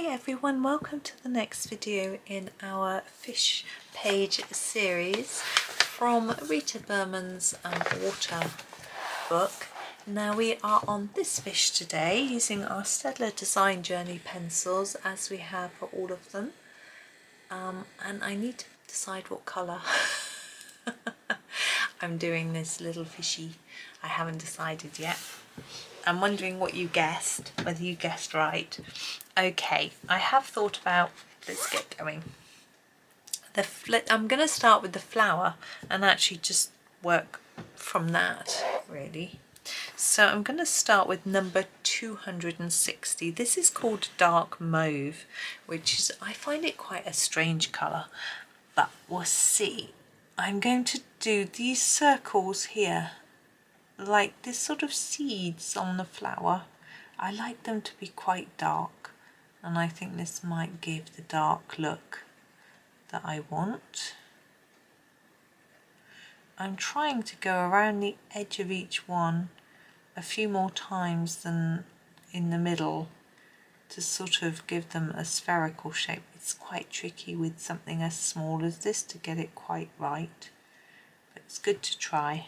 Hi everyone, welcome to the next video in our fish page series from Rita Berman's water book. Now we are on this fish today using our Staedtler Design Journey pencils as we have for all of them, and I need to decide what colour I'm doing this little fishy. I haven't decided yet. I'm wondering what you guessed, whether you guessed right. Okay, I have thought about, let's get going. I'm going to start with the flower and actually just work from that, really. So I'm going to start with number 260. This is called Dark Mauve, which is, I find it quite a strange colour, but we'll see. I'm going to do these circles here, like this sort of seeds on the flower. I like them to be quite dark, and I think this might give the dark look that I want. I'm trying to go around the edge of each one a few more times than in the middle to sort of give them a spherical shape. It's quite tricky with something as small as this to get it quite right, but it's good to try.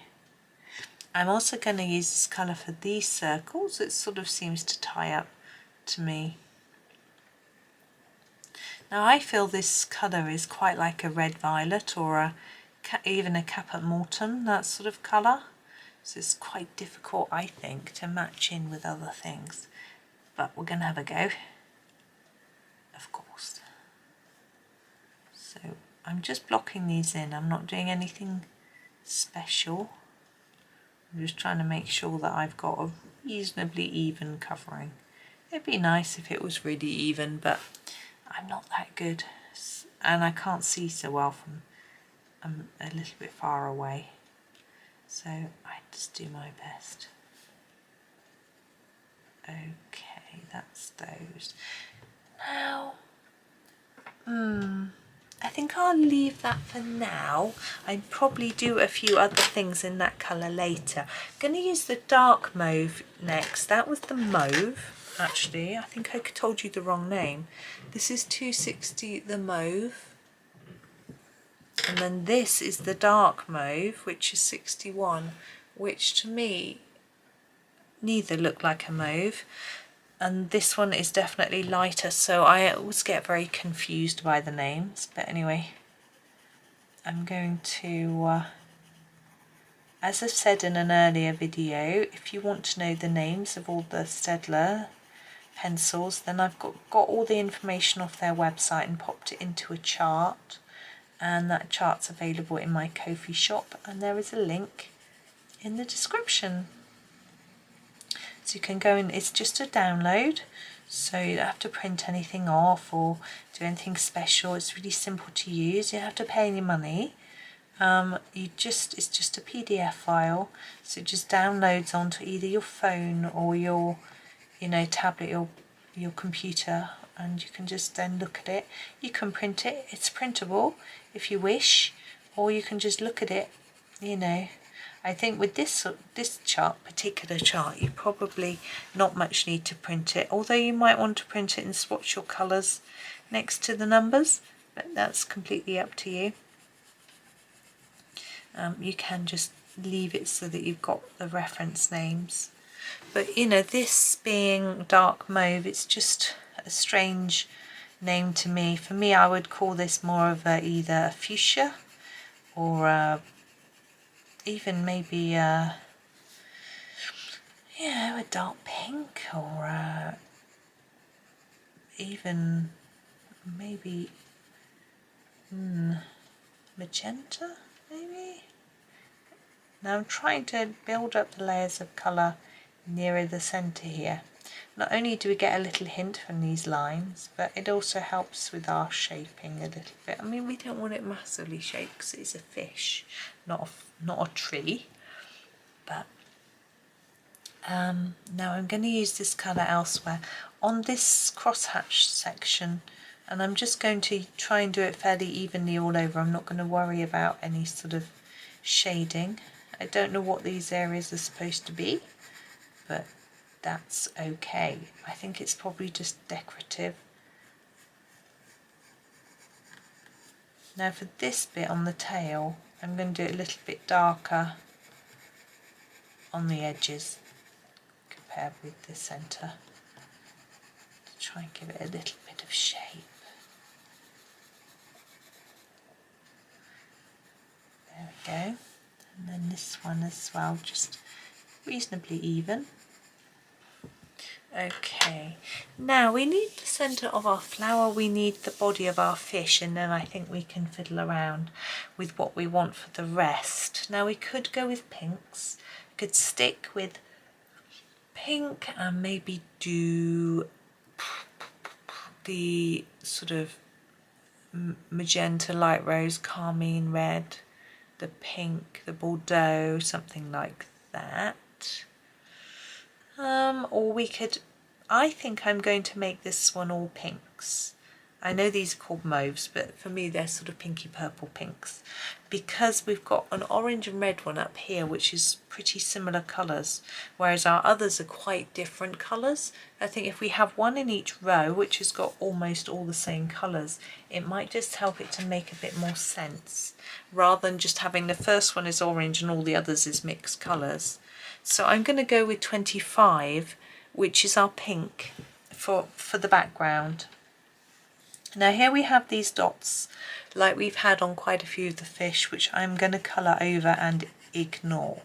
I'm also going to use this colour for these circles. It sort of seems to tie up to me. Now I feel this colour is quite like a red violet or even a Caput Mortem, that sort of colour. So it's quite difficult, I think, to match in with other things. But we're going to have a go, of course. So I'm just blocking these in. I'm not doing anything special. I'm just trying to make sure that I've got a reasonably even covering. It'd be nice if it was really even, but I'm not that good, and I can't see so well from a little bit far away. So I just do my best. Okay, that's those. Now, I think I'll leave that for now. I'd probably do a few other things in that colour later. I'm going to use the dark mauve next. That was the mauve, actually. I think I told you the wrong name. This is 260, the mauve. And then this is the dark mauve, which is 61, which to me neither look like a mauve. And this one is definitely lighter, so I always get very confused by the names. But anyway, I'm going to, as I've said in an earlier video, if you want to know the names of all the Staedtler pencils, then I've got all the information off their website and popped it into a chart. And that chart's available in my Ko-fi shop, and there is a link in the description. So you can go in, it's just a download, so you don't have to print anything off or do anything special. It's really simple to use. You don't have to pay any money. It's just a PDF file, so it just downloads onto either your phone or your tablet or your computer, and you can just then look at it. You can print it. It's printable if you wish, or you can just look at it. I think with this particular chart, you probably not much need to print it, although you might want to print it and swatch your colours next to the numbers, but that's completely up to you. You can just leave it so that you've got the reference names. But this being dark mauve, it's just a strange name to me. For me, I would call this more of either a fuchsia or even maybe a dark pink, or even maybe magenta, maybe. Now I'm trying to build up the layers of colour nearer the centre here. Not only do we get a little hint from these lines, but it also helps with our shaping a little bit. I mean, we don't want it massively shaped because it's a fish, not a tree. But now I'm going to use this colour elsewhere on this crosshatch section, and I'm just going to try and do it fairly evenly all over. I'm not going to worry about any sort of shading. I don't know what these areas are supposed to be, but that's okay. I think it's probably just decorative, Now for this bit on the tail, I'm going to do it a little bit darker on the edges compared with the centre, to try and give it a little bit of shape. There we go. And then this one as well, just reasonably even. Okay, now we need the centre of our flower, we need the body of our fish, and then I think we can fiddle around with what we want for the rest. Now we could go with pinks, could stick with pink and maybe do the sort of magenta, light rose, carmine red, the pink, the Bordeaux, something like that. Or we could, I think I'm going to make this one all pinks. I know these are called mauves, but for me they're sort of pinky purple pinks, because we've got an orange and red one up here which is pretty similar colours, whereas our others are quite different colours. I think if we have one in each row which has got almost all the same colours, it might just help it to make a bit more sense, rather than just having the first one is orange and all the others is mixed colours. So I'm going to go with 25, which is our pink for the background. Now here we have these dots like we've had on quite a few of the fish, which I'm going to colour over and ignore.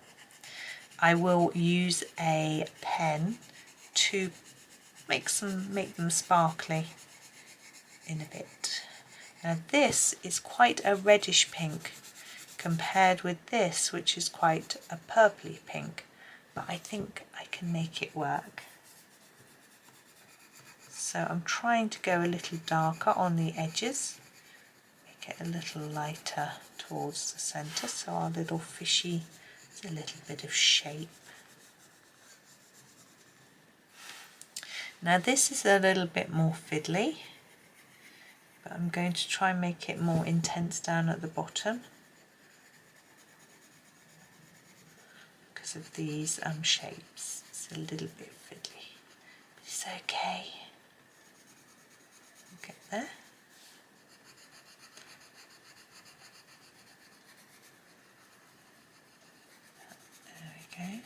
I will use a pen to make them sparkly in a bit. Now this is quite a reddish pink compared with this, which is quite a purpley pink, but I think I can make it work. So I'm trying to go a little darker on the edges, make it a little lighter towards the centre, so our little fishy has a little bit of shape. Now this is a little bit more fiddly, but I'm going to try and make it more intense down at the bottom because of these shapes. It's a little bit fiddly, but it's okay. Get there. There we go.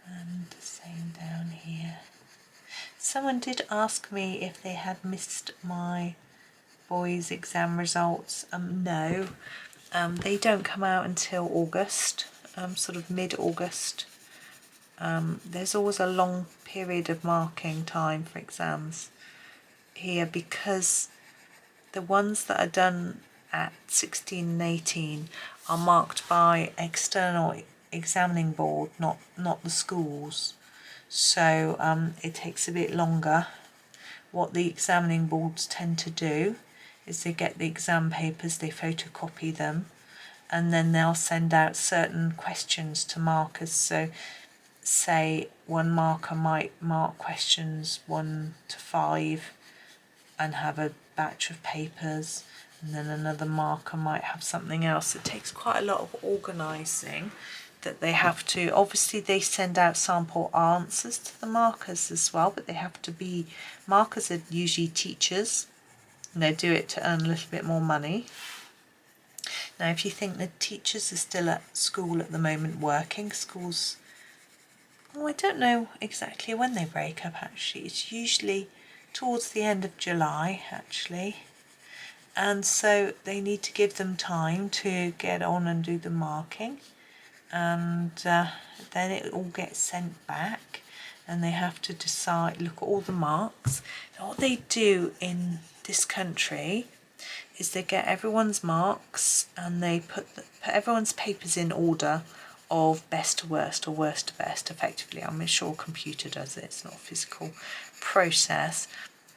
And the same down here. Someone did ask me if they had missed my boys' exam results. No, they don't come out until August, sort of mid-August. There's always a long period of marking time for exams here, because the ones that are done at 16 and 18 are marked by external examining board, not the schools. So it takes a bit longer. What the examining boards tend to do is they get the exam papers, they photocopy them, and then they'll send out certain questions to markers. So say one marker might mark questions 1 to 5 and have a batch of papers, and then another marker might have something else. It takes quite a lot of organising that they have to. Obviously they send out sample answers to the markers as well, but they have to be, markers are usually teachers and they do it to earn a little bit more money. Now if you think the teachers are still at school at the moment working, schools, I don't know exactly when they break up actually. It's usually towards the end of July actually, and so they need to give them time to get on and do the marking, and then it all gets sent back and they have to decide, look at all the marks. And what they do in this country is they get everyone's marks and they put everyone's papers in order of best to worst or worst to best, effectively. I'm sure a computer does it, it's not a physical process,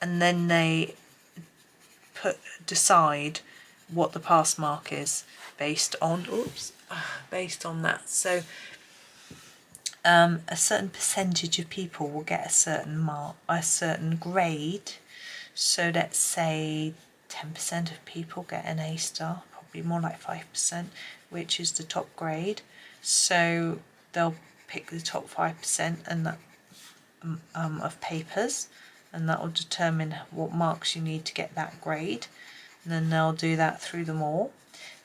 and then they decide what the pass mark is based on that. So a certain percentage of people will get a certain mark, a certain grade. So let's say 10% of people get an A star, probably more like 5%, which is the top grade. So they'll pick the top 5% and that, of papers, and that will determine what marks you need to get that grade, and then they'll do that through them all.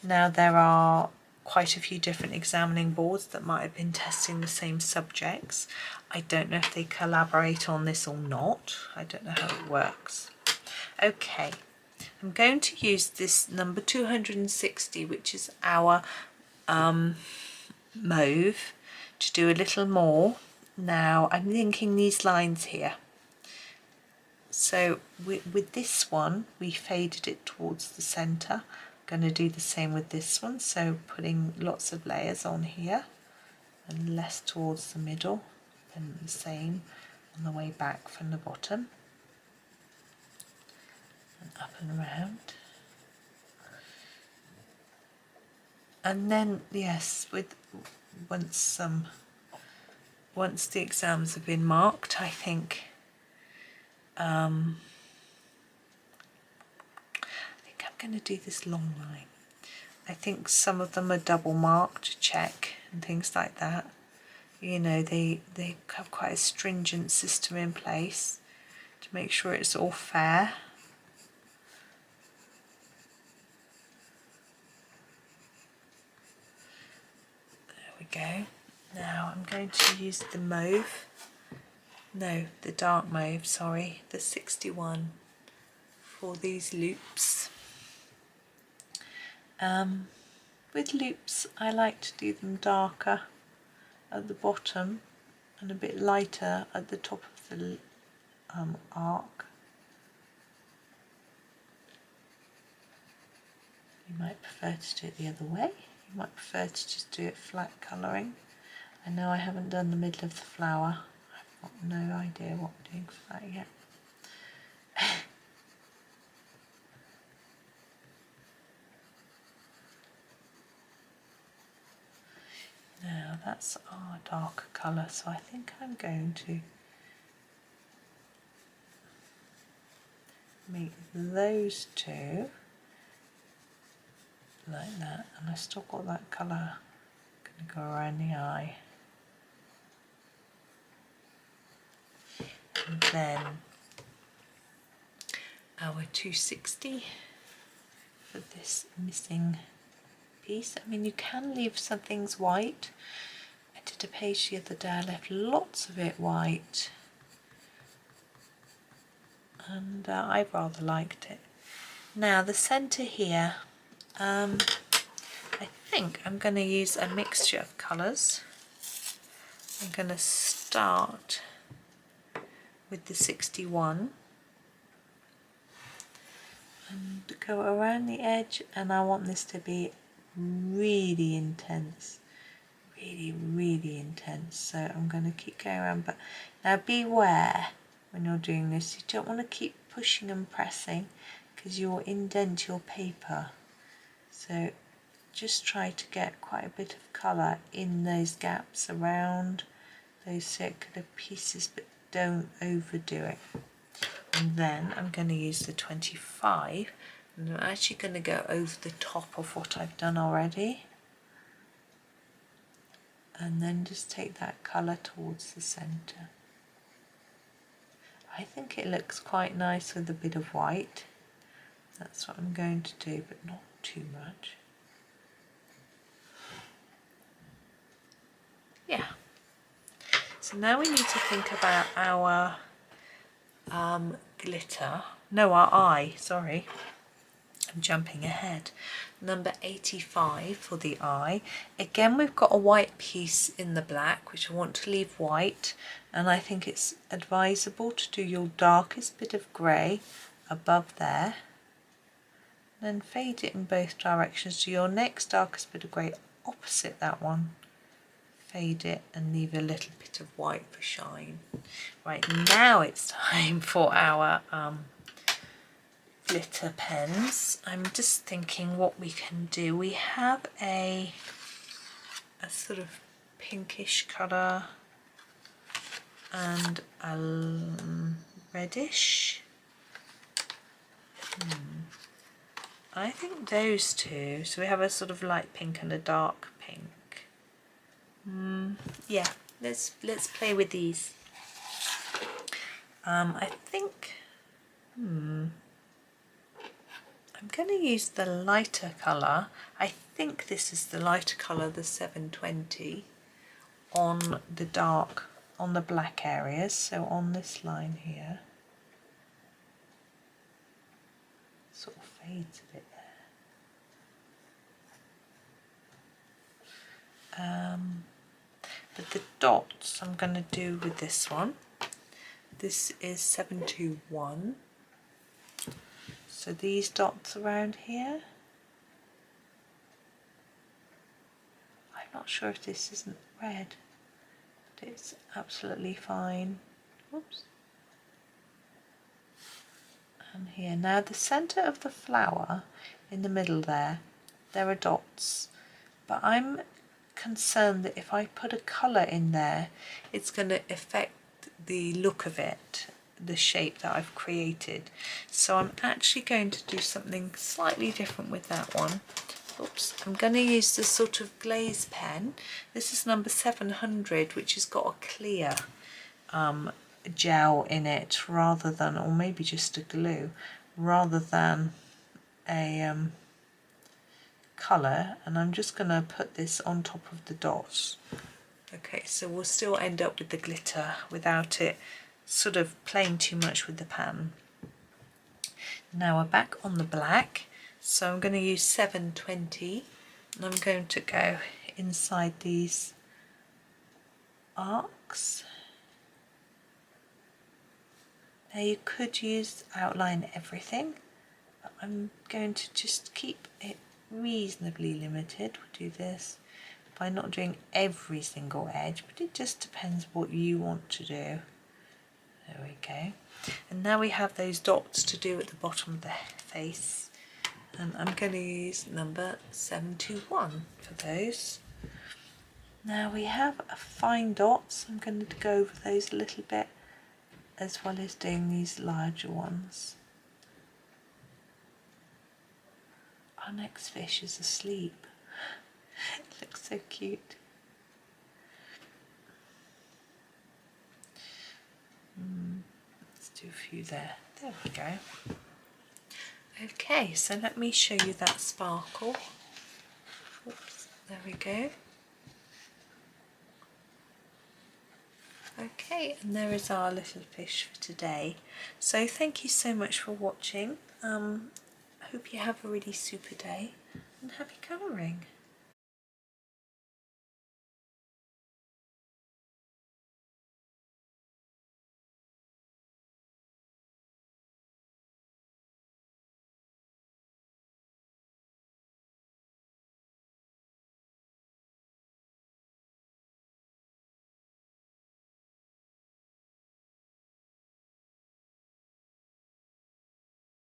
Now there are quite a few different examining boards that might have been testing the same subjects. I don't know if they collaborate on this or not. I don't know how it works. Okay, I'm going to use this number 260, which is our mauve, to do a little more. Now I'm thinking these lines here. So with this one, we faded it towards the centre. I'm going to do the same with this one, so putting lots of layers on here and less towards the middle, and the same on the way back from the bottom and up and around. And then yes, once the exams have been marked, I think I'm going to do this long line. I think some of them are double marked to check and things like that. You know, they have quite a stringent system in place to make sure it's all fair. There we go. Now I'm going to use the mauve. No, the dark mauve, sorry, the 61 for these loops. With loops, I like to do them darker at the bottom and a bit lighter at the top of the arc. You might prefer to do it the other way. You might prefer to just do it flat colouring. I know I haven't done the middle of the flower. I've got no idea what I'm doing for that yet. Now that's our darker colour, so I think I'm going to make those two like that, and I still got that colour going to go around the eye. And then our 260 for this missing piece. I mean, you can leave some things white. I did a page the other day, I left lots of it white, and I rather liked it. Now the centre here, I think I'm going to use a mixture of colours. I'm going to start with the 61 and go around the edge, and I want this to be really intense, really intense. So I'm going to keep going around, but now beware when you're doing this, you don't want to keep pushing and pressing because you'll indent your paper. So just try to get quite a bit of colour in those gaps around those circular pieces, but don't overdo it. And then I'm going to use the 25, and I'm actually going to go over the top of what I've done already, and then just take that colour towards the centre. I think it looks quite nice with a bit of white. That's what I'm going to do, but not too much. Yeah. So now we need to think about our glitter. No, our eye, sorry. I'm jumping ahead. Number 85 for the eye. Again, we've got a white piece in the black, which I want to leave white, and I think it's advisable to do your darkest bit of grey above there, then fade it in both directions to your next darkest bit of grey opposite that one. Fade it and leave a little bit of white for shine. Right, now it's time for our glitter pens. I'm just thinking what we can do. We have a sort of pinkish colour and a reddish. I think those two. So we have a sort of light pink and a dark pink. Yeah, let's play with these. I think I'm going to use the lighter colour. I think this is the lighter colour, the 720, on the dark, on the black areas, so on this line here. Sort of fades a bit there. But the dots I'm going to do with this one. This is 721. So these dots around here. I'm not sure if this isn't red, but it's absolutely fine. Oops. And here, now the centre of the flower in the middle there are dots, but I'm concerned that if I put a colour in there, it's going to affect the look of it, the shape that I've created. So I'm actually going to do something slightly different with that one. Oops, I'm going to use this sort of glaze pen. This is number 700, which has got a clear gel in it rather than, or maybe just a glue, rather than a colour, and I'm just going to put this on top of the dots. Okay, so we'll still end up with the glitter without it sort of playing too much with the pan. Now we're back on the black, so I'm going to use 720 and I'm going to go inside these arcs. Now you could use outline everything, but I'm going to just keep it reasonably limited. We'll do this by not doing every single edge, but it just depends what you want to do. There we go. And now we have those dots to do at the bottom of the face, and I'm going to use number 721 for those. Now we have a fine dots. I'm going to go over those a little bit as well as doing these larger ones. Our next fish is asleep. It looks so cute. Let's do a few there. There we go. Okay, so let me show you that sparkle. Oops, there we go. Okay, and there is our little fish for today. So thank you so much for watching. I hope you have a really super day and happy colouring.